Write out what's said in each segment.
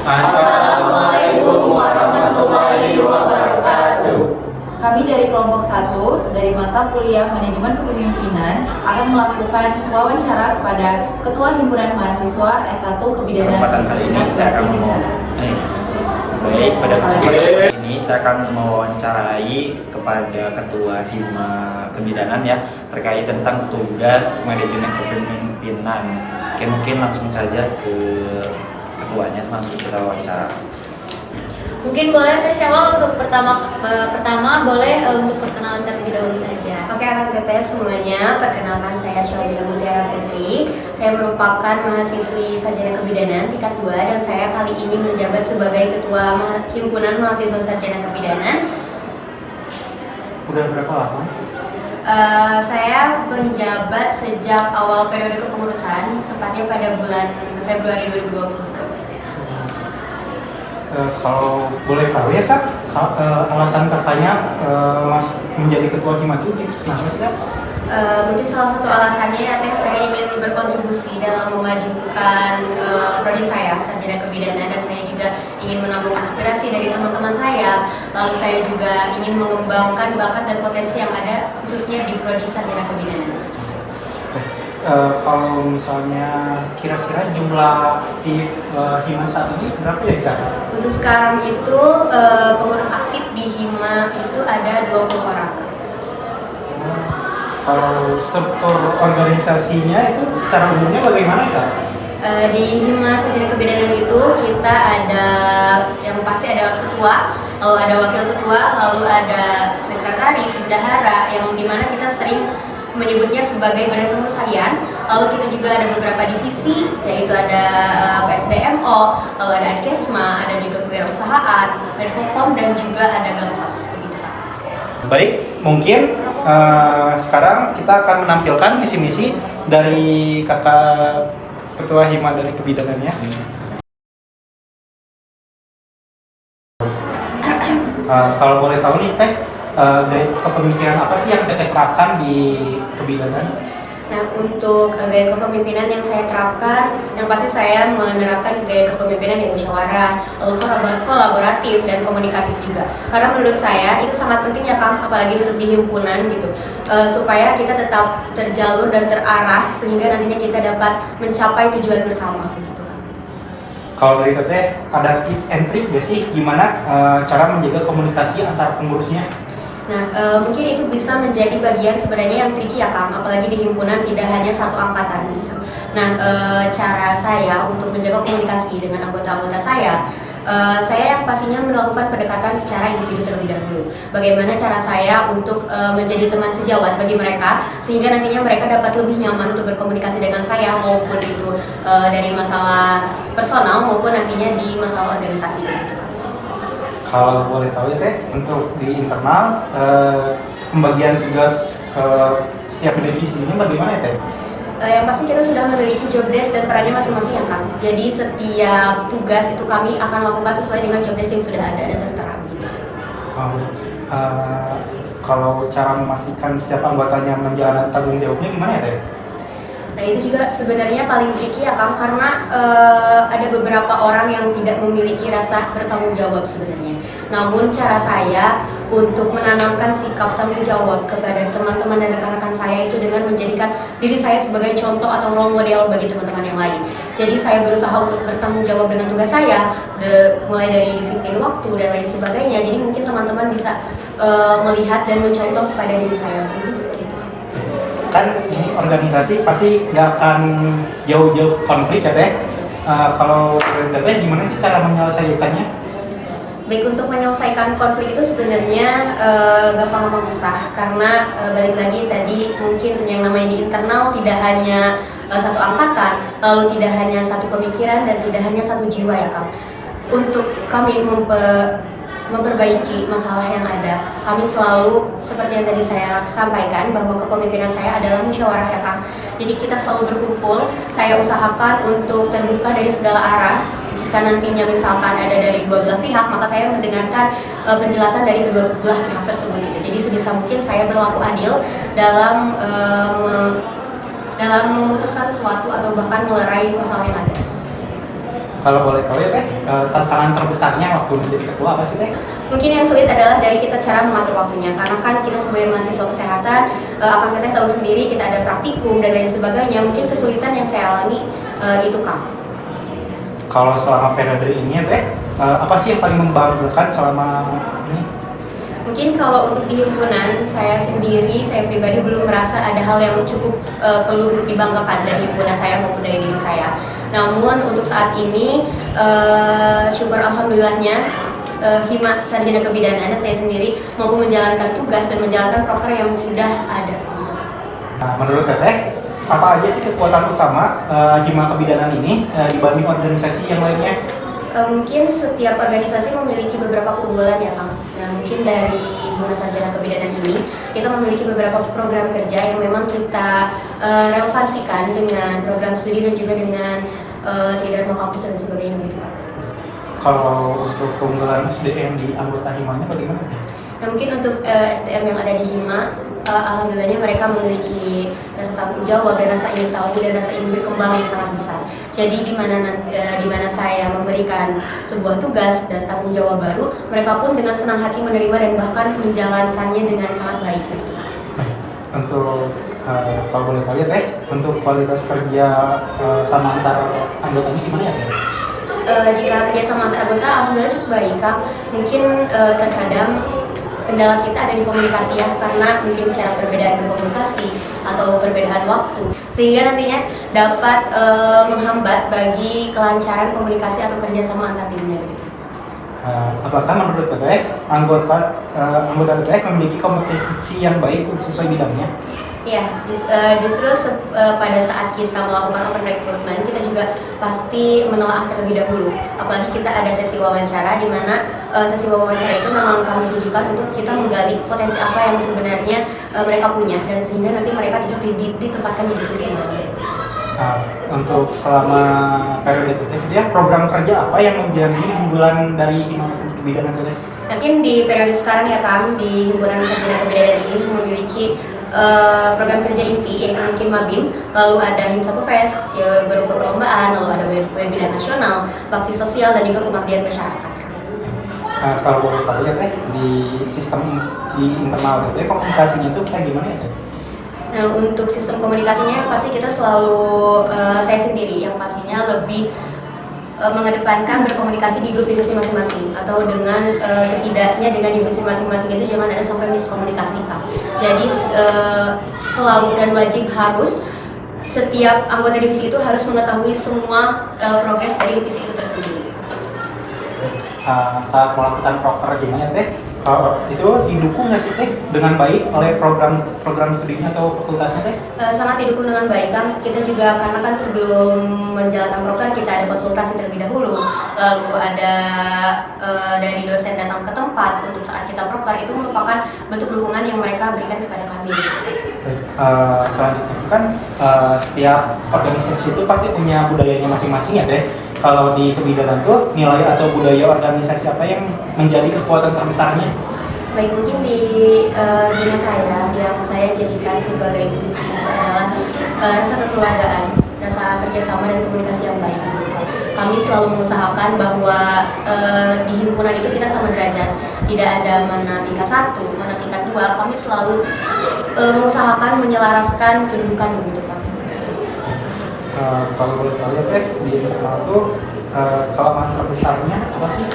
Assalamualaikum warahmatullahi wabarakatuh. Kami dari kelompok 1 dari mata kuliah Manajemen Kepemimpinan akan melakukan wawancara kepada Ketua Himpunan Mahasiswa S1 Kebidanan Kesempatan kali ini saya akan pada kesempatan ini saya akan mewawancarai kepada Ketua Hima Kebidanan ya terkait tentang tugas manajemen kepemimpinan. Oke, mungkin langsung saja ke ketuanya, langsung kita wawancara. Mungkin boleh Teh Syawal untuk pertama boleh untuk perkenalan terlebih dahulu saja. Oke, anak teteh semuanya, perkenalkan saya Syawal Mutiara Putri. Saya merupakan mahasiswi sarjana kebidanan tingkat 2 dan saya kali ini menjabat sebagai ketua himpunan mahasiswa sarjana kebidanan. Udah berapa lama? Saya menjabat sejak awal periode kepengurusan, tepatnya pada bulan Februari 2020. Kalau boleh tahu ya Kak, alasan kakaknya menjadi ketua Hima itu kenapa sih Kak? Mungkin salah satu alasannya ya, saya ingin berkontribusi dalam memajukan prodi saya, sarjana kebidanan, dan saya juga ingin menampung aspirasi dari teman-teman saya. Lalu saya juga ingin mengembangkan bakat dan potensi yang ada khususnya di prodi sarjana kebidanan. Kalau misalnya kira-kira jumlah aktif Hima saat ini berapa ya Kak? Untuk sekarang itu pengurus aktif di Hima itu ada 20 orang. Kalau struktur organisasinya itu secara umumnya bagaimana Kak? Di Hima sarjana kebidanan itu kita ada yang pasti ada ketua, lalu ada wakil ketua, lalu ada sekretaris, bendahara, yang dimana kita sering menyebutnya sebagai badan pengurus harian. Lalu kita juga ada beberapa divisi, yaitu ada PSDMO, lalu ada Adkesma, ada juga kewirausahaan, Medfokom, dan juga ada Gamsos. Begitu Pak. Baik, mungkin sekarang kita akan menampilkan visi-misi dari kakak ketua Hima dari kebidanannya. Kalau boleh tahu nih Teh, gaya kepemimpinan apa sih yang Teteh terapkan di kebidanan? Nah, untuk gaya kepemimpinan yang saya terapkan, yang pasti saya menerapkan gaya kepemimpinan yang musyawarah, lalu kolaboratif dan komunikatif juga. Karena menurut saya itu sangat penting ya Kang, apalagi untuk di himpunan gitu, supaya kita tetap terjalur dan terarah sehingga nantinya kita dapat mencapai tujuan bersama gitu. Kalau dari Teteh ada tip and trick gak sih gimana cara menjaga komunikasi antar pengurusnya? Nah, mungkin itu bisa menjadi bagian sebenarnya yang tricky ya Kang, apalagi di himpunan tidak hanya satu angkatan gitu. Nah, cara saya untuk menjaga komunikasi dengan anggota-anggota saya yang pastinya melakukan pendekatan secara individu terlebih dahulu. Bagaimana cara saya untuk menjadi teman sejawat bagi mereka, sehingga nantinya mereka dapat lebih nyaman untuk berkomunikasi dengan saya, maupun itu dari masalah personal maupun nantinya di masalah organisasi begitu. Kalau boleh tahu ya Teh, untuk di internal pembagian tugas ke setiap divisinya bagaimana ya Teh? Yang pasti kita sudah memiliki job desk dan perannya masing-masing ya Kang. Jadi setiap tugas itu kami akan lakukan sesuai dengan job desk yang sudah ada dan tertera gitu. Kalau cara memastikan setiap anggotanya menjalankan tanggung jawabnya gimana ya Teh? Nah, itu juga sebenarnya paling tricky ya Kang, karena ada beberapa orang yang tidak memiliki rasa bertanggung jawab sebenarnya. Namun cara saya untuk menanamkan sikap tanggung jawab kepada teman-teman dan rekan-rekan saya itu dengan menjadikan diri saya sebagai contoh atau role model bagi teman-teman yang lain. Jadi saya berusaha untuk bertanggung jawab dengan tugas saya, mulai dari disiplin waktu dan lain sebagainya. Jadi mungkin teman-teman bisa melihat dan mencontoh kepada diri saya. Mungkin seperti itu. Kan ini organisasi pasti nggak akan jauh-jauh konflik ya Teh. Kalau dari Teteh gimana sih cara menyelesaikannya? Baik, untuk menyelesaikan konflik itu sebenarnya gampang susah, karena balik lagi tadi mungkin yang namanya di internal tidak hanya satu angkatan, lalu tidak hanya satu pemikiran dan tidak hanya satu jiwa ya Kang. Untuk kami memperbaiki masalah yang ada, kami selalu seperti yang tadi saya sampaikan bahwa kepemimpinan saya adalah musyawarah ya Kang. Jadi kita selalu berkumpul, saya usahakan untuk terbuka dari segala arah. Jika nantinya misalkan ada dari dua belah pihak, maka saya mendengarkan penjelasan dari kedua belah pihak tersebut gitu. Jadi sebisa mungkin saya berlaku adil dalam memutuskan sesuatu atau bahkan melerai masalah yang ada. kalau boleh tahu ya teh, tantangan terbesarnya waktu menjadi ketua apa sih teh? Mungkin yang sulit adalah dari kita cara mengatur waktunya, karena kan kita sebagai mahasiswa kesehatan, akan kita tahu sendiri kita ada praktikum dan lain sebagainya. Mungkin kesulitan yang saya alami itu Kang. Kalau selama periode ini ya teh, apa sih yang paling membanggakan selama ini? Mungkin kalau untuk di himpunan, saya pribadi belum merasa ada hal yang cukup perlu untuk dibanggakan dari himpunan saya maupun dari diri saya. Namun untuk saat ini, syukur alhamdulillahnya, Hima Sarjana Kebidanan saya sendiri mampu menjalankan tugas dan menjalankan proker yang sudah ada. Nah, menurut teteh, apa aja sih kekuatan utama Hima Kebidanan ini dibanding organisasi yang lainnya? Mungkin setiap organisasi memiliki beberapa keunggulan ya Kang. Nah mungkin dari Hima Sarjana Kebidanan ini kita memiliki beberapa program kerja yang memang kita relevansikan dengan program studi dan juga dengan Tridharma Kampus dan sebagainya begitu Kang. Kalau untuk keunggulan SDM di anggota Himanya bagaimana? Nah mungkin untuk SDM yang ada di Hima, alhamdulillahnya mereka memiliki rasa tanggung jawab dan rasa ingin tahu dan rasa ingin berkembang yang sangat besar. Jadi di mana saya memberikan sebuah tugas dan tanggung jawab baru, mereka pun dengan senang hati menerima dan bahkan menjalankannya dengan sangat baik. Untuk kalau boleh tahu ya teh, untuk kualitas kerja sama antar anggotanya gimana ya teh? Jika kerjasama antar anggota alhamdulillah cukup baik Kang. Mungkin terkadang kendala kita ada di komunikasi ya, karena mungkin cara perbedaan komunikasi atau perbedaan waktu sehingga nantinya dapat menghambat bagi kelancaran komunikasi atau kerjasama antar timnya gitu. Apakah menurut teteh anggota teteh memiliki kompetensi yang baik sesuai bidangnya? Ya, justru pada saat kita melakukan open recruitment, kita juga pasti menelaah terlebih dahulu. Apalagi kita ada sesi wawancara, di mana sesi wawancara itu memang kami tujukan untuk kita menggali potensi apa yang sebenarnya mereka punya, dan sehingga nanti mereka cocok ditempatkan di divisi mana. Untuk selama periode teteh ya, program kerja apa yang menjadi unggulan dari Hima Kebidanan teteh? Mungkin di periode sekarang ya Kang, di Himpunan Sarjana Kebidanan ini memiliki program kerja inti yaitu mungkin Mabim, lalu ada Himsatu Fest berupa perlombaan, lalu ada webinar nasional, bakti sosial dan juga pengabdian masyarakat. Kalau boleh tahu ya teh, di sistem di internal teteh komunikasinya itu kayak gimana ya teh? Nah untuk sistem komunikasinya pasti kita selalu saya sendiri yang pastinya lebih mengedepankan berkomunikasi di grup divisi masing-masing atau dengan setidaknya dengan divisi masing-masing itu jangan ada sampai miskomunikasi Kak. Jadi selalu dan wajib harus setiap anggota divisi itu harus mengetahui semua progres dari divisi itu tersendiri. Saat melakukan proker gimana teh? Kalau itu didukung nggak sih teh dengan baik oleh program studinya atau fakultasnya teh? Sangat didukung dengan baik Kang. Kita juga karena kan sebelum menjalankan proker kita ada konsultasi terlebih dahulu, lalu ada dari dosen datang ke tempat untuk saat kita proker, itu merupakan bentuk dukungan yang mereka berikan kepada kami. Selanjutnya kan setiap organisasi itu pasti punya budayanya masing-masing ya teh. Kalau di kebidanan tuh nilai atau budaya organisasi apa yang menjadi kekuatan terbesarnya? Baik, mungkin di dunia saya yang saya jadikan sebagai kunci itu adalah rasa kekeluargaan, rasa kerjasama dan komunikasi yang baik. Kami selalu mengusahakan bahwa di himpunan itu kita sama derajat, tidak ada mana tingkat 1, mana tingkat 2. Kami selalu mengusahakan menyelaraskan kedudukan begitu Pak. Kalau boleh tahu ya teh, di internal tuh kelemahan terbesarnya apa sih?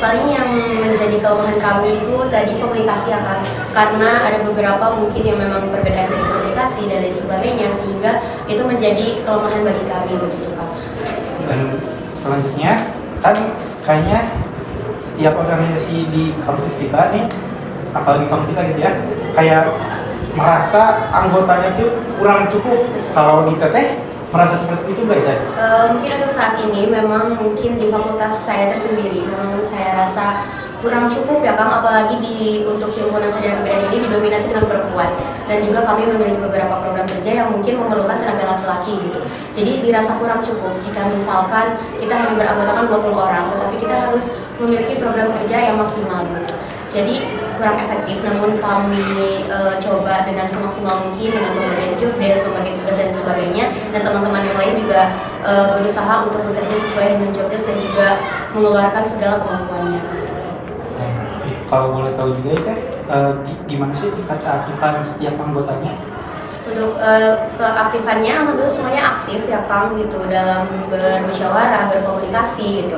Paling yang menjadi kelemahan kami itu tadi komunikasi ya Kang, karena ada beberapa mungkin yang memang perbedaan dari komunikasi dan lain sebagainya, sehingga itu menjadi kelemahan bagi kami begitu Kang. Dan selanjutnya kan kayaknya setiap organisasi di kampus kita nih, apalagi kampus kita gitu ya, kayak merasa anggotanya tuh kurang cukup. Kalau di teteh merasa seperti itu nggak ya? Mungkin untuk saat ini memang mungkin di fakultas saya tersendiri memang saya rasa kurang cukup ya Kang, apalagi untuk himpunan sarjana kebidanan ini didominasi dengan perempuan, dan juga kami memiliki beberapa program kerja yang mungkin memerlukan tenaga laki-laki gitu. Jadi dirasa kurang cukup jika misalkan kita hanya beranggotakan 20 orang, tetapi kita harus memiliki program kerja yang maksimal gitu. Jadi kurang efektif, namun kami coba dengan semaksimal mungkin dengan pembagian job desk, pembagian tugas dan sebagainya, dan teman-teman yang lain juga berusaha untuk bekerja sesuai dengan job desk dan juga mengeluarkan segala kemampuannya. Kalau boleh tahu juga ya, gimana sih tingkat keaktifan setiap anggotanya? Untuk keaktifannya alhamdulillah semuanya aktif ya Kang gitu, dalam bermusyawarah, berkomunikasi gitu,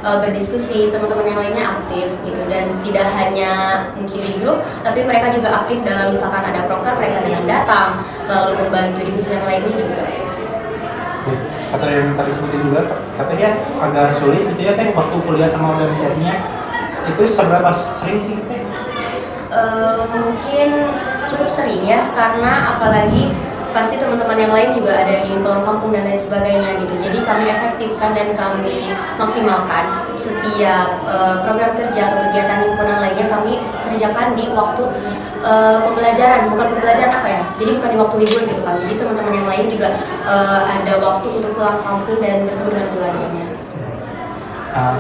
berdiskusi, teman-teman yang lainnya aktif gitu, dan tidak hanya mungkin di grup, tapi mereka juga aktif dalam misalkan ada proker mereka dengan datang lalu membantu divisi yang lainnya juga. Kata yang tadi sebutin juga, katanya agak sulit gitu ya teh waktu kuliah sama organisasinya, itu seberapa sering sih teh? Mungkin cukup sering ya, karena apalagi pasti teman-teman yang lain juga ada yang pulang kampung dan lain sebagainya gitu. Jadi kami efektifkan dan kami maksimalkan setiap program kerja atau kegiatan himpunan lainnya kami kerjakan di waktu pembelajaran, bukan pembelajaran apa ya, jadi bukan di waktu libur gitu kan. Jadi teman-teman yang lain juga ada waktu untuk pulang kampung dan bertemu dengan keluarganya.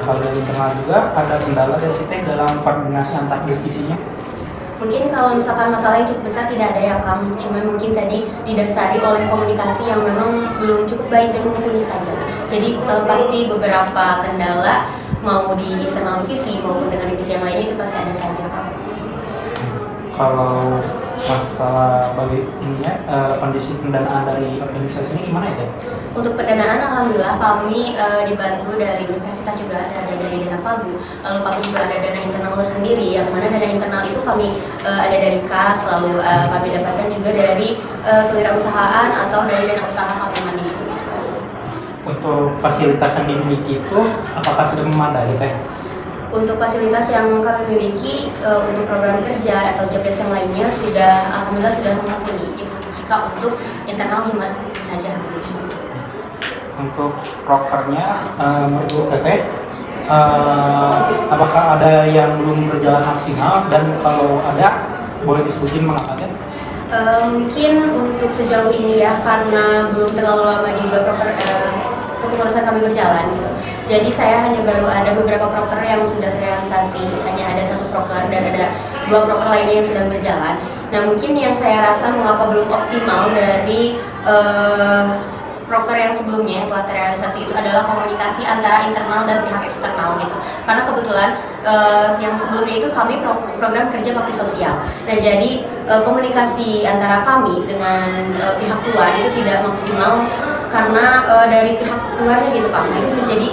Kalau dari internal juga ada kendala dari sih teh dalam koordinasi antar divisinya? Mungkin kalau misalkan masalah yang cukup besar tidak ada ya Kang, cuma mungkin tadi didasari oleh komunikasi yang memang belum cukup baik dan mumpuni saja. Jadi pasti beberapa kendala mau di internal divisi maupun dengan divisi yang lainnya itu pasti ada saja Kang. Kalau masalah bagi ininya kondisi pendanaan dari organisasi ini gimana ya teh? Untuk pendanaan alhamdulillah kami dibantu dari universitas juga, ada dari dana pagu, lalu kami juga ada dana internal tersendiri, yang mana dana internal itu kami ada dari kas, lalu kami dapatkan juga dari kewirausahaan atau dari dana usaha kami mandiri. Untuk fasilitas yang dimiliki itu apakah sudah memadai teh? Untuk fasilitas yang kami miliki untuk program kerja atau job desk yang lainnya sudah alhamdulillah sudah mumpuni. Itu jika untuk internal himmat saja. Untuk prokernya menurut teteh apakah ada yang belum berjalan maksimal, dan kalau ada boleh disebutin mengapa teh? Mungkin untuk sejauh ini ya, karena belum terlalu lama juga proker kepengurusan kami berjalan gitu. Jadi saya hanya baru ada beberapa proker yang sudah terrealisasi, hanya ada 1 proker dan ada 2 proker lainnya yang sedang berjalan. Nah mungkin yang saya rasa mengapa belum optimal dari proker yang sebelumnya yang telah terrealisasi itu adalah komunikasi antara internal dan pihak eksternal gitu. Karena kebetulan yang sebelumnya itu kami program kerja bakti sosial. Nah jadi komunikasi antara kami dengan pihak luar itu tidak maksimal karena dari pihak luarnya gitu Kang. Itu menjadi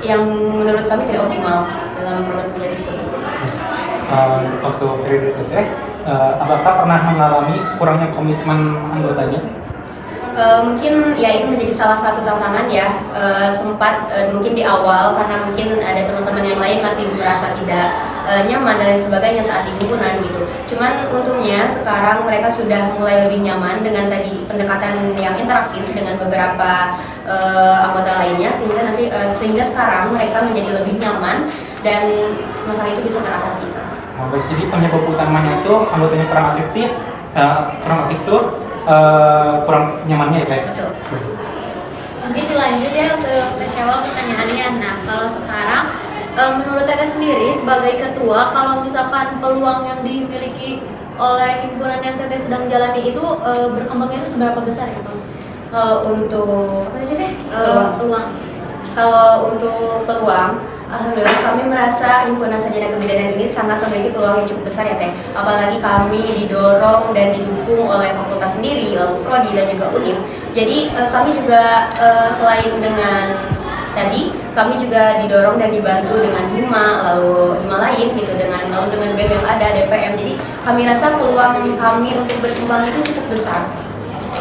yang menurut kami tidak optimal dalam program kerja tersebut. Waktu periode teteh, apakah pernah mengalami kurangnya komitmen anggotanya? Mungkin ya itu menjadi salah satu tantangan ya, sempat mungkin di awal karena mungkin ada teman-teman yang lain masih merasa tidak nyaman dan lain sebagainya saat di himpunan gitu. Cuman untungnya sekarang mereka sudah mulai lebih nyaman dengan tadi pendekatan yang interaktif dengan beberapa anggota lainnya, sehingga sekarang mereka menjadi lebih nyaman dan masalah itu bisa teratasi. Jadi penyebab utamanya itu anggotanya kurang aktif tuh kurang nyamannya ya kayak. Betul. Mungkin dilanjut ya untuk Teh Syawal pertanyaannya. Nah kalau sekarang menurut Teh sendiri sebagai ketua, kalau misalkan peluang yang dimiliki oleh himpunan yang Teh sedang jalani itu berkembangnya itu seberapa besar ya Bang? Untuk apa tadi Teh? Peluang. Kalau untuk peluang, alhamdulillah kami merasa himpunan sarjana kebidanan ini sangat memiliki peluang yang cukup besar ya Teh. Apalagi kami didorong dan didukung oleh fakultas sendiri, lalu prodi dan juga UNIM. Jadi kami juga selain dengan tadi, kami juga didorong dan dibantu dengan lalu hima lain gitu, lalu dengan BEM yang ada, DPM. Jadi kami rasa peluang kami untuk berkembang itu cukup besar.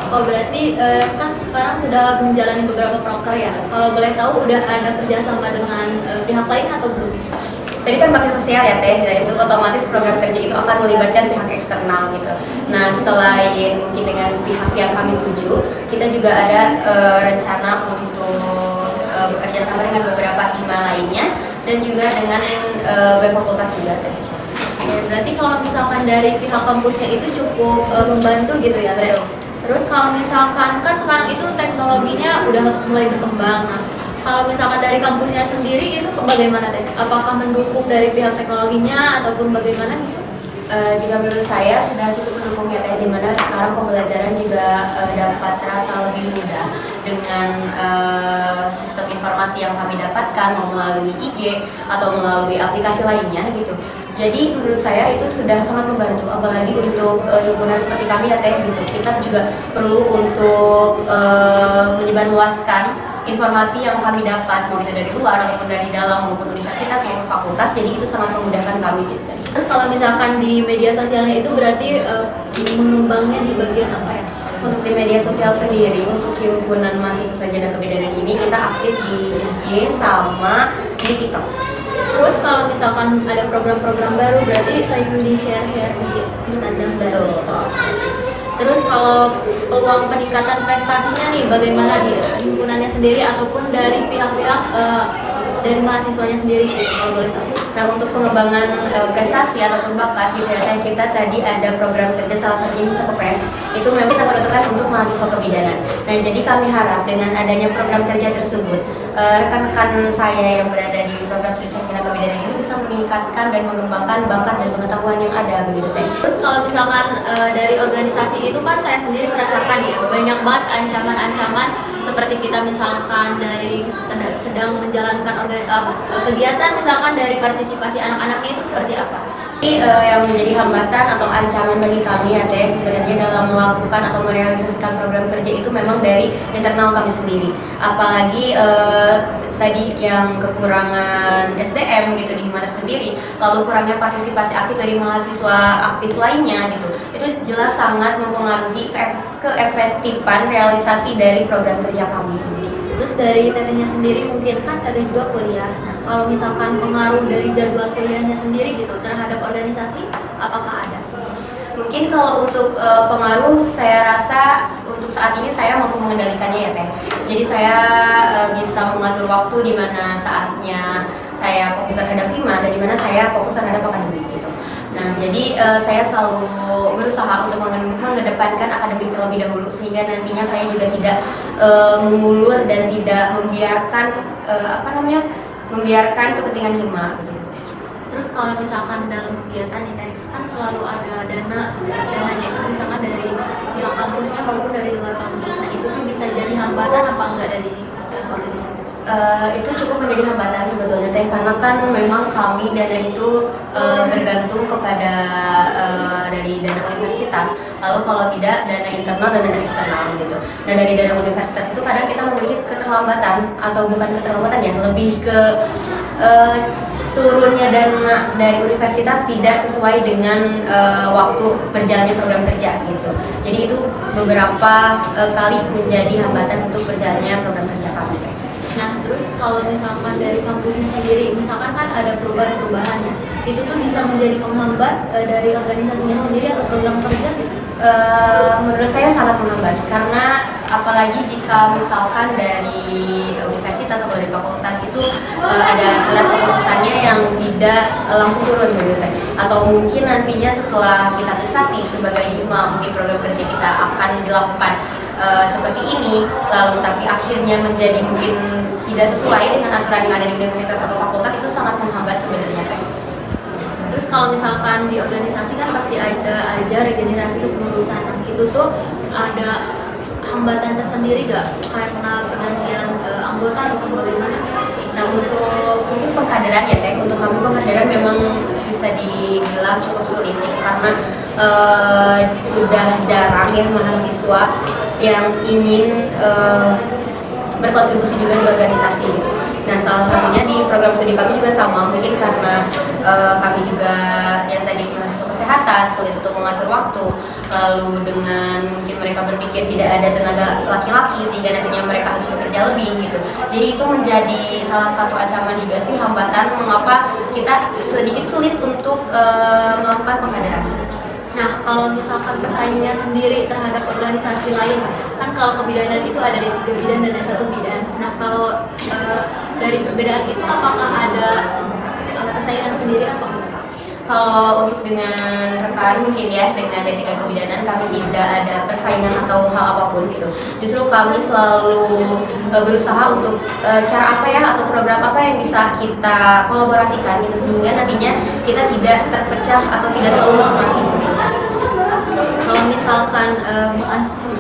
Oh berarti kan sekarang sudah menjalani beberapa proker ya. Kalau boleh tahu udah ada kerjasama dengan pihak lain atau belum? Tadi kan bakti sosial ya Teh, dan itu otomatis program kerja itu akan melibatkan pihak eksternal gitu. Nah selain mungkin dengan pihak yang kami tuju, kita juga ada rencana untuk bekerja sama dengan beberapa hima lainnya dan juga dengan BEM fakultas juga Teh. Ya, berarti kalau misalkan dari pihak kampusnya itu cukup membantu gitu ya Teh. Terus kalau misalkan kan sekarang itu teknologinya udah mulai berkembang. Nah, kalau misalkan dari kampusnya sendiri itu bagaimana Teh? Apakah mendukung dari pihak teknologinya ataupun bagaimana gitu? Jika menurut saya sudah cukup mendukung ya Teh, dimana sekarang pembelajaran juga dapat terasa lebih mudah dengan sistem informasi yang kami dapatkan mau melalui IG atau melalui aplikasi lainnya gitu. Jadi menurut saya itu sudah sangat membantu, apalagi untuk himpunan seperti kami ya Teh gitu. Kita juga perlu untuk menyebarluaskan informasi yang kami dapat, mau itu dari luar ataupun dari dalam maupun universitas maupun fakultas. Jadi itu sangat memudahkan kami gitu. Terus kalau misalkan di media sosialnya itu berarti mengembangnya di bagian apa ya? Untuk di media sosial sendiri, untuk himpunan mahasiswa sarjana kebidanan ini kita aktif di IG sama di TikTok. Terus kalau misalkan ada program-program baru berarti sering di-share di Instagram. Betul. Terus kalau peluang peningkatan prestasinya nih bagaimana di himpunannya sendiri ataupun dari pihak-pihak dari mahasiswanya sendiri gitu, kalau boleh tahu. Nah, untuk pengembangan prestasi ataupun bakat gitu ya, kayak kita tadi ada program kerja salah satunya Musa Kepes, itu memang kita peruntukkan untuk mahasiswa kebidanan. Nah, jadi kami harap dengan adanya program kerja tersebut, rekan-rekan saya yang berada di program studi sarjana kebidanan ini bisa meningkatkan dan mengembangkan bakat dan pengetahuan yang ada begitu Teh. Terus kalau misalkan dari organisasi itu kan saya sendiri merasakan ya banyak banget ancaman-ancaman seperti kita misalkan dari sedang menjalankan kegiatan misalkan dari partisipasi anak-anaknya itu seperti apa? Jadi yang menjadi hambatan atau ancaman bagi kami ya Teh sebenarnya dalam melakukan atau merealisasikan program kerja itu memang dari internal kami sendiri. Apalagi tadi yang kekurangan SDM gitu di Himata sendiri, lalu kurangnya partisipasi aktif dari mahasiswa aktif lainnya gitu. Itu jelas sangat mempengaruhi keefektifan realisasi dari program kerja kami. Terus dari tetehnya sendiri mungkin kan ada juga kuliah. Nah, kalau misalkan pengaruh dari jadwal kuliahnya sendiri gitu terhadap organisasi, apakah ada? Mungkin kalau untuk pengaruh, saya rasa untuk saat ini saya mampu mengendalikannya ya Teh. Jadi saya bisa mengatur waktu di mana saatnya saya fokus terhadap hima dan di mana saya fokus terhadap akademik gitu. Nah, jadi saya selalu berusaha untuk mengedepankan akademik terlebih dahulu sehingga nantinya saya juga tidak mengulur dan tidak membiarkan kepentingan hima gitu. Terus kalau misalkan dalam kegiatan nih Teh, kan selalu ada dananya itu misalkan dari pihak kampusnya maupun dari luar kampus. Nah, itu tuh bisa jadi hambatan apa enggak dari organisasi? Itu cukup menjadi hambatan sebetulnya Teh, karena kan memang kami dana itu bergantung kepada dari dana universitas, lalu kalau tidak dana internal dan dana eksternal gitu. Nah, dari dana universitas itu kadang kita memiliki keterlambatan atau bukan keterlambatan ya, lebih ke turunnya dana dari universitas tidak sesuai dengan waktu berjalannya program kerja gitu. Jadi itu beberapa kali menjadi hambatan untuk berjalannya program kerja kami. Nah, terus kalau misalkan dari kampusnya sendiri, misalkan kan ada perubahan-perubahan ya, itu tuh bisa menjadi penghambat dari organisasinya sendiri atau program kerja gitu? Menurut saya sangat menghambat, karena apalagi jika misalkan dari universitas atau dari fakultas itu ada surat keputusannya yang tidak langsung turun begitu, atau mungkin nantinya setelah kita fiksasi sebagai hima mungkin program kerja kita akan dilakukan seperti ini, lalu tapi akhirnya menjadi mungkin tidak sesuai dengan aturan yang ada di universitas atau fakultas, itu sangat menghambat sebenarnya Teh. Terus kalau misalkan di organisasi kan pasti ada aja regenerasi kepengurusan. Nah, itu tuh ada hambatan tersendiri gak karena pergantian anggota atau bagaimana? Nah, untuk mungkin pengkaderan ya Teh, untuk kami pengkaderan memang bisa dibilang cukup sulit karena sudah jarang ya mahasiswa yang ingin berkontribusi juga di organisasi gitu. Nah, salah satunya di program studi kami juga sama, mungkin karena kami juga yang tadi mahasiswa kesehatan sulit untuk mengatur waktu, lalu dengan mungkin mereka berpikir tidak ada tenaga laki-laki sehingga nantinya mereka harus bekerja lebih gitu. Jadi itu menjadi salah satu ancaman juga sih, hambatan mengapa kita sedikit sulit untuk melakukan pengkaderan. Nah, kalau misalkan pesaingnya sendiri terhadap organisasi lain, kan kalau kebidanan itu ada di 3 bidang dan ada 1 bidang. Nah, kalau dari perbedaan itu apakah ada persaingan sendiri apa? Kalau untuk dengan rekan mungkin ya dengan etika kebidanan kami tidak ada persaingan atau hal apapun gitu. Justru kami selalu berusaha untuk cara apa ya atau program apa yang bisa kita kolaborasikan gitu sehingga nantinya kita tidak terpecah atau tidak terlalu masing-masing.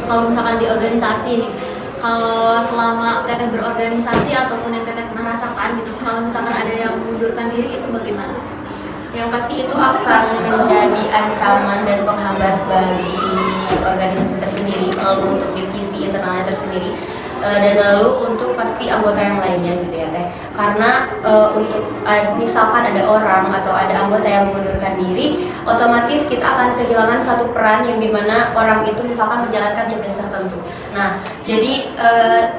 Kalau misalkan di organisasi nih, kalau selama teteh berorganisasi ataupun yang teteh pernah rasakan gitu, kalau misalkan ada yang mengundurkan diri itu bagaimana? Yang pasti itu akan menjadi ancaman dan penghambat bagi organisasi tersendiri, lalu untuk divisi internalnya tersendiri, dan lalu untuk pasti anggota yang lainnya gitu ya teh. Karena untuk misalkan ada orang atau ada anggota yang mengundurkan diri, otomatis kita akan kehilangan satu peran yang dimana orang itu misalkan menjalankan jobdesk tertentu. Nah, jadi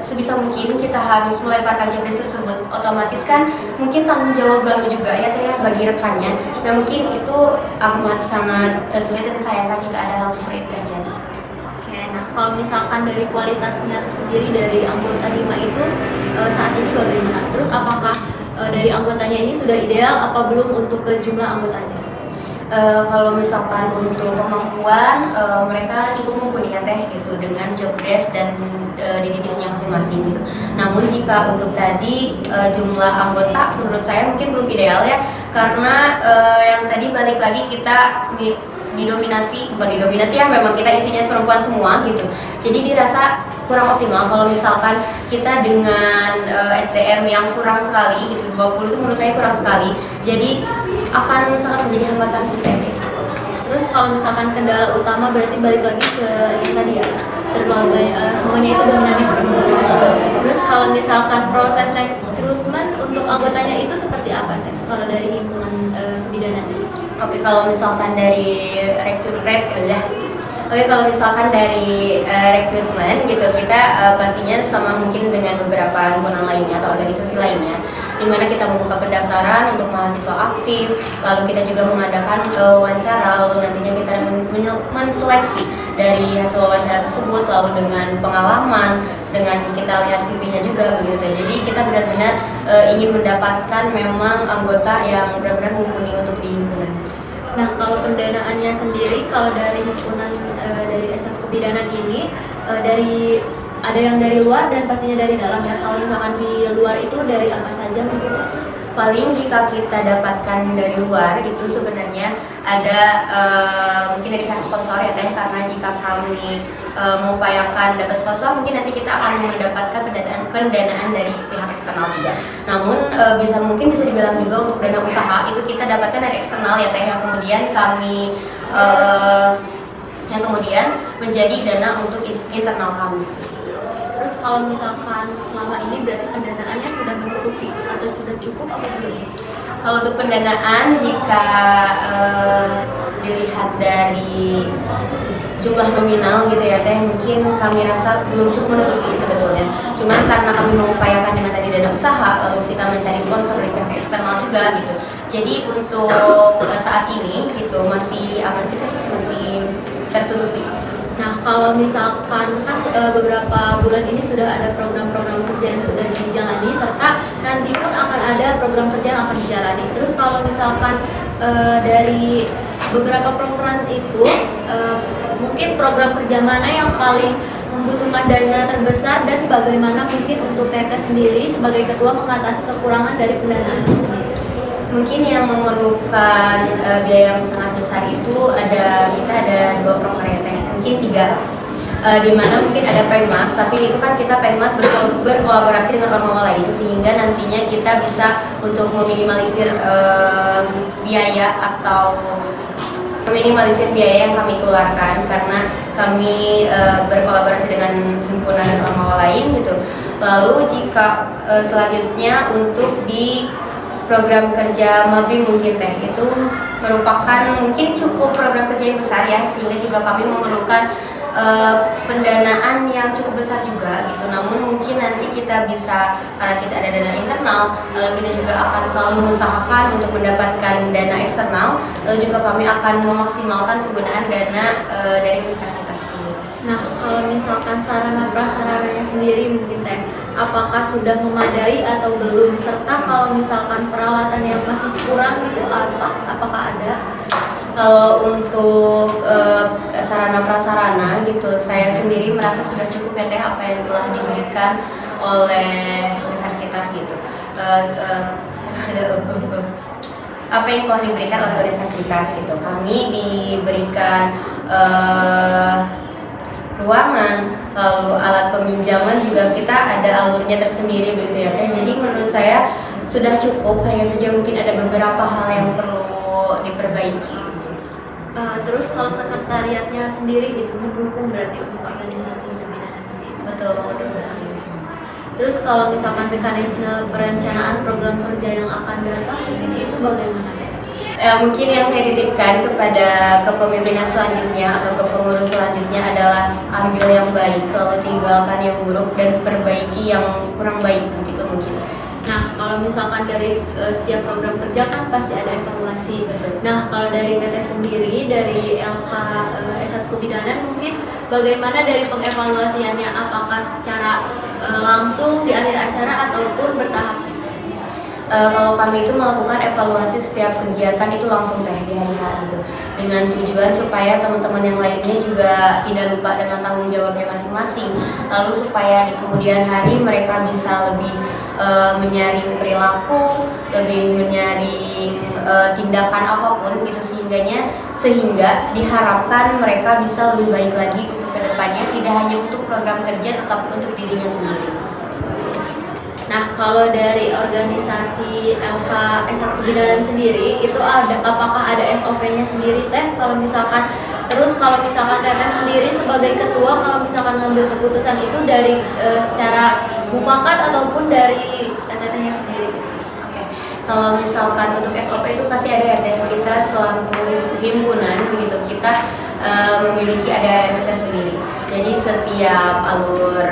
sebisa mungkin kita harus melemparkan jobdesk tersebut. Otomatis kan mungkin tanggung jawab baru juga ya teh ya bagi rekannya. Nah mungkin itu amat sangat sulit dan disayangkan jika ada hal seperti itu terjadi. Oke, nah kalau misalkan dari kualitasnya tersendiri dari anggota HIMA itu saat ini bagaimana? Terus apakah dari anggotanya ini sudah ideal apa belum untuk ke jumlah anggotanya? Kalau misalkan untuk kemampuan mereka cukup mumpuni ya teh gitu dengan job desk dan di divisinya masing-masing gitu. Namun jika untuk tadi jumlah anggota menurut saya mungkin belum ideal ya karena yang tadi balik lagi kita bukan didominasi ya memang kita isinya perempuan semua gitu. Jadi dirasa kurang optimal kalau misalkan kita dengan SDM yang kurang sekali gitu 20 itu menurut saya kurang sekali. Jadi akan sangat menjadi hambatan sih teknik. Terus kalau misalkan kendala utama berarti balik lagi ke yang tadi ya terlalu banyak semuanya itu dominan di perempuan. Terus kalau misalkan proses rekrutmen untuk anggotanya itu seperti apa Teh? Kalau dari himpunan kebidanan ini? Oke, kalau misalkan dari kalau misalkan dari rekrutmen gitu kita pastinya sama mungkin dengan beberapa himpunan lainnya atau organisasi lainnya di mana kita membuka pendaftaran untuk mahasiswa aktif, lalu kita juga mengadakan wawancara, lalu nantinya kita menseleksi dari hasil wawancara tersebut, lalu dengan pengalaman, dengan kita lihat CV-nya juga begitu. Jadi kita benar-benar ingin mendapatkan memang anggota yang benar-benar mumpuni untuk di himpunan. Nah, kalau pendanaannya sendiri, kalau dari himpunan dari SF Kebidanan ini ada yang dari luar dan pastinya dari dalam ya. Kalau misalkan di luar itu dari apa saja mungkin? Paling jika kita dapatkan dari luar itu sebenarnya ada mungkin dari pihak sponsor ya teh, karena jika kami mengupayakan dapat sponsor mungkin nanti kita akan mendapatkan pendanaan dari pihak eksternal juga. Namun mungkin bisa dibilang juga untuk dana usaha itu kita dapatkan dari eksternal ya teh yang kemudian kami menjadi dana untuk internal kami. Terus kalau misalkan selama ini berarti pendanaannya sudah menutupi atau sudah cukup apa belum? Kalau untuk pendanaan jika dilihat dari jumlah nominal gitu ya teh mungkin kami rasa belum cukup menutupi sebetulnya. Cuman karena kami mengupayakan dengan tadi dana usaha lalu kita mencari sponsor dari pihak eksternal juga gitu. Jadi untuk saat ini gitu masih aman sih teh, masih tertutupi. Nah, kalau misalkan kan beberapa bulan ini sudah ada program-program kerja yang sudah dijalani serta nanti pun akan ada program kerja yang akan dijalani. Terus kalau misalkan dari beberapa program itu mungkin program kerja mana yang paling membutuhkan dana terbesar dan bagaimana mungkin untuk Teteh sendiri sebagai ketua mengatasi kekurangan dari pendanaan sendiri? Mungkin yang memerlukan biaya yang sangat besar itu kita ada 2 program ya teh, mungkin 3 lah. Di mana mungkin ada Pengmas, tapi itu kan kita Pengmas berkolaborasi dengan ormawa lain sehingga nantinya kita bisa untuk meminimalisir biaya yang kami keluarkan karena kami berkolaborasi dengan himpunan ormawa lain gitu. Lalu jika selanjutnya untuk di program kerja Mabim mungkin teh itu merupakan mungkin cukup program kerja yang besar ya sehingga juga kami memerlukan pendanaan yang cukup besar juga gitu. Namun mungkin nanti kita bisa karena kita ada dana internal lalu kita juga akan selalu mengusahakan untuk mendapatkan dana eksternal lalu juga kami akan memaksimalkan penggunaan dana dari universitas ini. Nah, kalau misalkan sarana prasarananya sendiri mungkin Teh apakah sudah memadai atau belum, serta kalau misalkan peralatan yang masih kurang itu apakah ada? Kalau untuk sarana prasarana gitu, saya sendiri merasa sudah cukup ya teh apa yang telah diberikan oleh universitas gitu. Apa yang telah diberikan oleh universitas gitu. Kami diberikan ruangan, lalu alat peminjaman juga kita ada alurnya tersendiri begitu ya teh. Jadi menurut saya sudah cukup, hanya saja mungkin ada beberapa hal yang perlu diperbaiki. Terus kalau sekretariatnya sendiri gitu mendukung berarti untuk organisasi kebidanan sendiri. Betul, mendukung sekali. Terus kalau misalkan mekanisme perencanaan program kerja yang akan datang itu bagaimana? Mungkin yang saya titipkan kepada kepemimpinan selanjutnya atau ke pengurus selanjutnya adalah ambil yang baik, lalu tinggalkan yang buruk dan perbaiki yang kurang baik, begitu mungkin. Nah, kalau misalkan dari setiap program kerja kan pasti ada evaluasi. Betul. Nah, kalau dari Teteh sendiri, dari LK S1 Kebidanan mungkin bagaimana dari pengevaluasiannya? Apakah secara langsung di akhir acara ataupun bertahap? Kalau kami itu melakukan evaluasi setiap kegiatan itu langsung teh di hari gitu, dengan tujuan supaya teman-teman yang lainnya juga tidak lupa dengan tanggung jawabnya masing-masing, lalu supaya di kemudian hari mereka bisa lebih menyaring perilaku, lebih menyaring tindakan apapun gitu, sehingga diharapkan mereka bisa lebih baik lagi untuk kedepannya, tidak hanya untuk program kerja tetapi untuk dirinya sendiri. Nah, kalau dari organisasi LK S1 Kebidanan sendiri itu apakah ada SOP-nya sendiri teh? Kalau misalkan Teteh sendiri sebagai ketua, kalau misalkan ngambil keputusan itu dari secara mufakat ataupun dari Tetehnya sendiri? Oke. Kalau misalkan untuk SOP itu pasti ada ya teh, kita selaku himpunan begitu kita memiliki ada RT tersendiri. Jadi setiap alur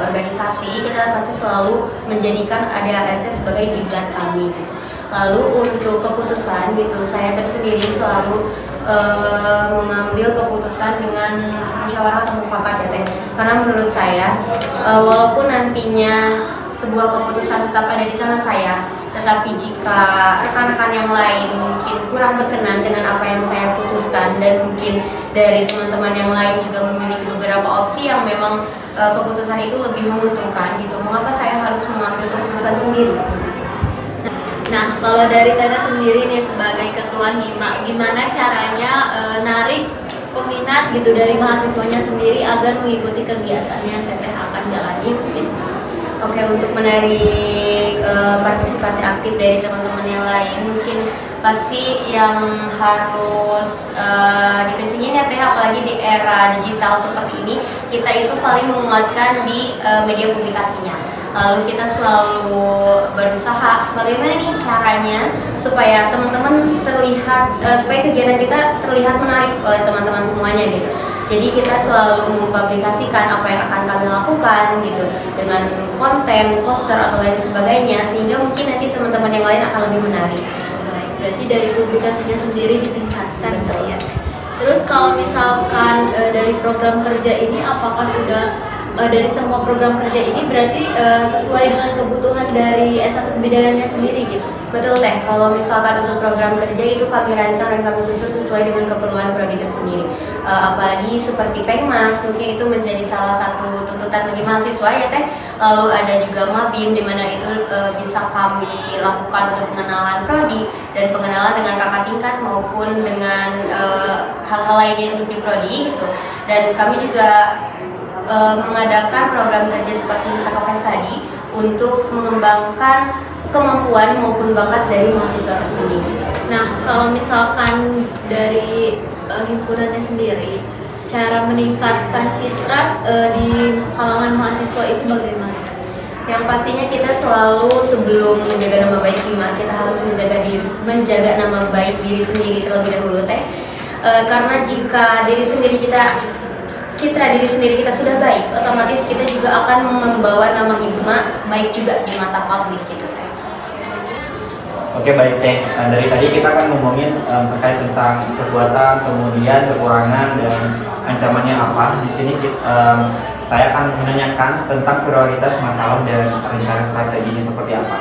organisasi kita pasti selalu menjadikan ada RT sebagai kiblat kami. Gitu. Lalu untuk keputusan gitu, saya tersendiri selalu mengambil keputusan dengan musyawarah atau mufakat ya teh. Karena menurut saya walaupun nantinya sebuah keputusan tetap ada di tangan saya, tetapi jika rekan-rekan yang lain mungkin kurang berkenan dengan apa yang saya putuskan dan mungkin dari teman-teman yang lain juga memiliki beberapa opsi yang memang keputusan itu lebih menguntungkan gitu, mengapa saya harus mengambil keputusan sendiri? Nah, kalau dari Teteh sendiri nih sebagai ketua HIMA, gimana caranya narik peminat gitu dari mahasiswanya sendiri agar mengikuti kegiatan yang Teteh akan jalani mungkin? Oke, untuk menarik partisipasi aktif dari teman-teman yang lain, mungkin pasti yang harus dikencingin ya teh, apalagi di era digital seperti ini, kita itu paling menguatkan di media publikasinya. Lalu kita selalu berusaha bagaimana nih caranya supaya teman-teman terlihat, supaya kegiatan kita terlihat menarik oleh teman-teman semuanya gitu. Jadi kita selalu mempublikasikan apa yang akan kami lakukan gitu, dengan konten, poster atau lain sebagainya, sehingga mungkin nanti teman-teman yang lain akan lebih menarik. Baik, berarti dari publikasinya sendiri ditingkatkan ya. Terus kalau misalkan dari program kerja ini apakah sudah dari semua program kerja ini berarti sesuai dengan kebutuhan dari S1 Kebidanannya sendiri gitu? Betul teh, kalau misalkan untuk program kerja itu kami rancang dan kami susun sesuai dengan keperluan prodi tersendiri. Apalagi seperti Pengmas, mungkin itu menjadi salah satu tuntutan bagi mahasiswa ya teh. Lalu ada juga Mabim, di mana itu bisa kami lakukan untuk pengenalan prodi dan pengenalan dengan kakak tingkat maupun dengan hal-hal lainnya untuk di prodi gitu. Dan kami juga mengadakan program kerja seperti Musaka Fest tadi untuk mengembangkan kemampuan maupun bakat dari mahasiswa tersendiri. Nah, kalau misalkan dari himpunannya sendiri, cara meningkatkan citra di kalangan mahasiswa itu bagaimana? Yang pastinya kita selalu sebelum menjaga nama baik HIMA, kita harus menjaga nama baik diri sendiri terlebih dahulu teh. Karena jika citra diri sendiri kita sudah baik, otomatis kita juga akan membawa nama HIMA baik juga di mata publik gitu teh. Oke, baik teh. Dari tadi kita kan ngomongin terkait tentang kekuatan, kemudian kekurangan dan ancamannya apa. Di sini saya akan menanyakan tentang prioritas masalah dan rencana strateginya seperti apa.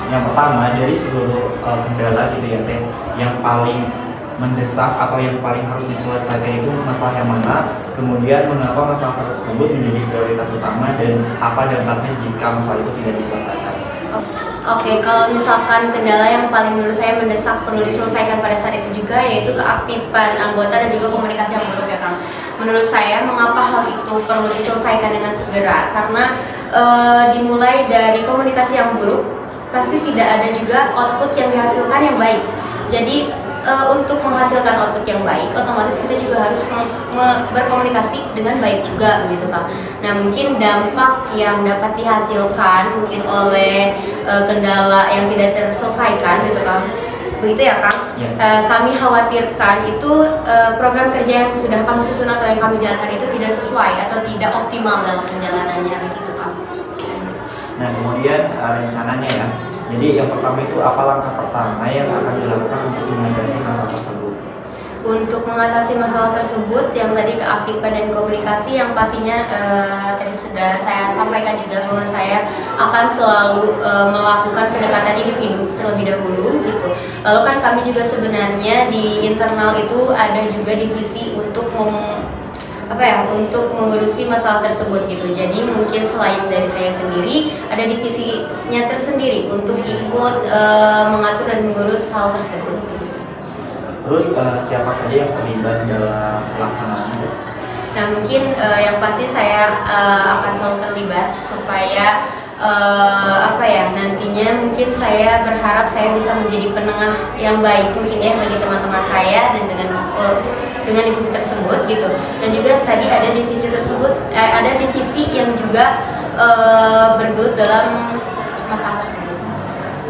Yang pertama, dari seluruh kendala gitu ya Teh, yang paling mendesak atau yang paling harus diselesaikan itu masalah yang mana, kemudian mengapa masalah tersebut menjadi prioritas utama, dan apa dampaknya jika masalah itu tidak diselesaikan. Oke, kalau misalkan kendala yang paling menurut saya mendesak perlu diselesaikan pada saat itu juga, yaitu keaktifan anggota dan juga komunikasi yang buruk ya Kang. Menurut saya, mengapa hal itu perlu diselesaikan dengan segera? Karena dimulai dari komunikasi yang buruk, pasti tidak ada juga output yang dihasilkan yang baik. Jadi untuk menghasilkan output yang baik, otomatis kita juga harus berkomunikasi dengan baik juga, begitu Kang. Nah, mungkin dampak yang dapat dihasilkan mungkin oleh kendala yang tidak terselesaikan, gitu Kang. Begitu ya Kang. Ya. Kami khawatirkan itu program kerja yang sudah kami susun atau yang kami jalankan itu tidak sesuai atau tidak optimal dalam penjalanannya, begitu Kang. Nah, kemudian rencananya ya. Jadi yang pertama itu apa langkah pertama yang akan dilakukan untuk mengatasi masalah tersebut? Untuk mengatasi masalah tersebut, yang tadi keaktifan dan komunikasi, yang pastinya tadi sudah saya sampaikan juga bahwa saya akan selalu melakukan pendekatan individu terlebih dahulu gitu. Lalu kan kami juga sebenarnya di internal itu ada juga divisi untuk untuk mengurusi masalah tersebut gitu. Jadi mungkin selain dari saya sendiri, ada divisinya tersendiri untuk ikut mengatur dan mengurus hal tersebut gitu. Terus siapa saja yang terlibat dalam pelaksanaannya? Nah, mungkin yang pasti saya akan selalu terlibat supaya nantinya mungkin saya berharap saya bisa menjadi penengah yang baik mungkin ya bagi teman-teman saya dan dengan divisi tersebut gitu. Dan juga tadi ada divisi tersebut ada divisi yang juga bergelut dalam masalah tersebut.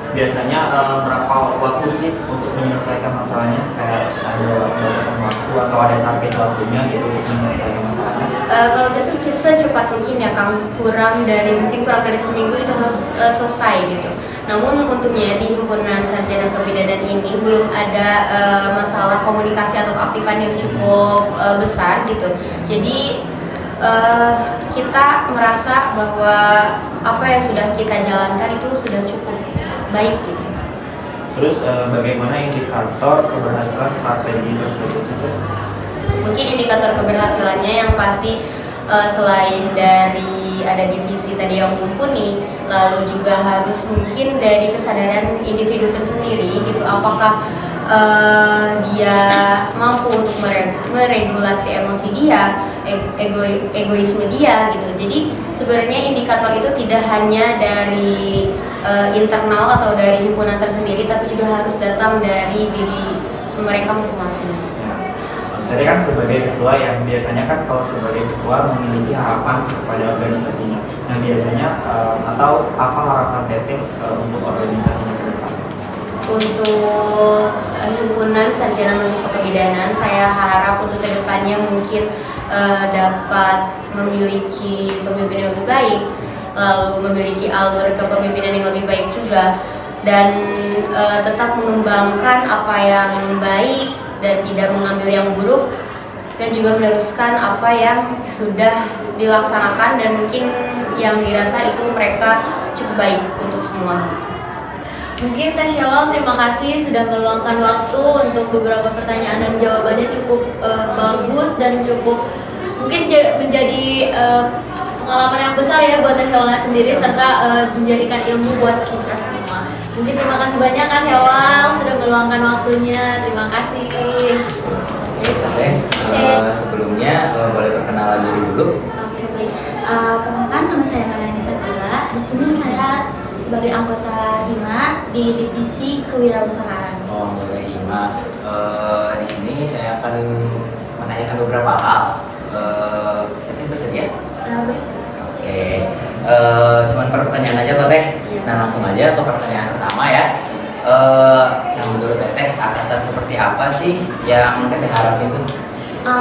Biasanya berapa waktu sih untuk menyelesaikan masalahnya? Kayak ada batasan waktu atau ada target waktunya gitu untuk menyelesaikan masalahnya? Kalau bisa secepat mungkin ya Kang, kurang dari seminggu itu harus selesai gitu. Namun untuknya di himpunan sarjana kebidanan ini belum ada masalah komunikasi atau keaktifan yang cukup besar gitu. Jadi kita merasa bahwa apa yang sudah kita jalankan itu sudah cukup baik gitu. Terus bagaimana indikator keberhasilan strategi tersebut? Mungkin indikator keberhasilannya yang pasti selain dari ada divisi tadi yang mumpuni, lalu juga harus mungkin dari kesadaran individu tersendiri gitu, apakah dia mampu untuk meregulasi emosi dia, egoisme dia gitu. Jadi sebenarnya indikator itu tidak hanya dari internal atau dari himpunan tersendiri, tapi juga harus datang dari diri mereka masing-masing. Jadi kan sebagai ketua yang biasanya kan kalau sebagai ketua memiliki harapan kepada organisasinya. Nah biasanya atau apa harapan Teteh untuk organisasinya ke depan? Untuk himpunan sarjana mahasiswa kebidanan, saya harap untuk kedepannya mungkin dapat memiliki pemimpin yang lebih baik, lalu memiliki alur kepemimpinan yang lebih baik juga, dan tetap mengembangkan apa yang baik dan tidak mengambil yang buruk, dan juga meneruskan apa yang sudah dilaksanakan dan mungkin yang dirasa itu mereka cukup baik untuk semua. Mungkin Teh Syawal, terima kasih sudah meluangkan waktu untuk beberapa pertanyaan dan jawabannya cukup bagus dan cukup mungkin menjadi pengalaman yang besar ya buat Teh Syawal sendiri serta menjadikan ilmu buat kita semua. Mungkin terima kasih banyak Kak Syawal sudah meluangkan waktunya. Terima kasih. Sebelumnya boleh perkenalan diri dulu. Oke, baik. Perkenalkan, nama saya Kalani Satria. Di sini saya sebagai anggota HIMA di divisi kewirausahaan. Oh, boleh Ima. Di sini saya akan menanyakan beberapa hal. Teteh bersedia? Bersedia. Oke. Cuman pertanyaan aja kok Teh. Nah langsung aja ke pertanyaan pertama ya. Yang menurut Teteh atasan seperti apa sih yang Teteh harapin tuh?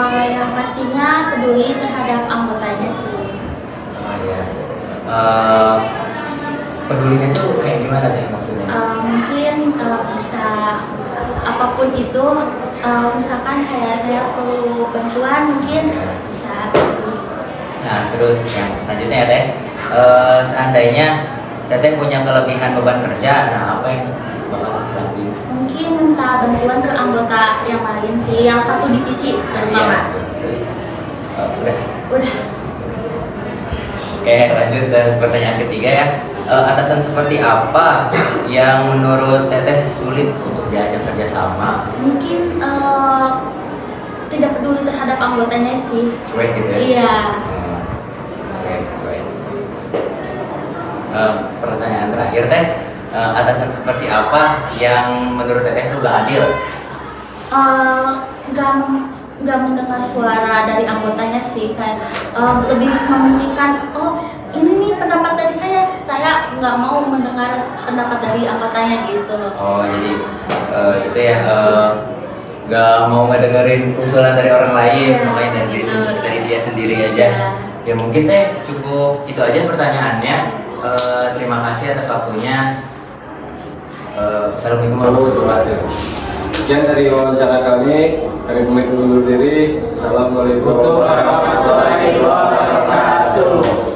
Yang pastinya peduli terhadap anggotanya sih. Oh ya. Pedulinya tuh kayak gimana Teh maksudnya? Mungkin bisa apapun itu, misalkan kayak saya perlu bantuan mungkin bisa. Nah, terus yang selanjutnya ya Teh, seandainya Teteh punya kelebihan beban kerja, nah apa yang bakal Teteh lakuin? Mungkin minta bantuan ke anggota yang lain sih, yang satu divisi terutama. Terus, udah. Udah. Oke, lanjut ke pertanyaan ketiga ya. Atasan seperti apa yang menurut Teteh sulit untuk diajak kerjasama? Mungkin tidak peduli terhadap anggotanya sih. Cuek gitu ya? Iya. Cuek. Pertanyaan terakhir Teh, atasan seperti apa yang menurut Teteh itu gak adil? Nggak mendengar suara dari anggotanya sih, kayak lebih mementingkan ini nih pendapat dari saya nggak mau mendengar pendapat dari anggotanya gitu loh. Oh, jadi itu ya, gak mau ngedengerin usulan dari orang lain, Iya, makanya gitu. dari dia sendiri aja. Iya. Ya mungkin Teh cukup itu aja pertanyaannya. Terima kasih atas waktunya. Assalamualaikum warahmatullahi wabarakatuh. Sekian dari wawancara kami pamit undur diri. Assalamualaikum warahmatullahi wabarakatuh.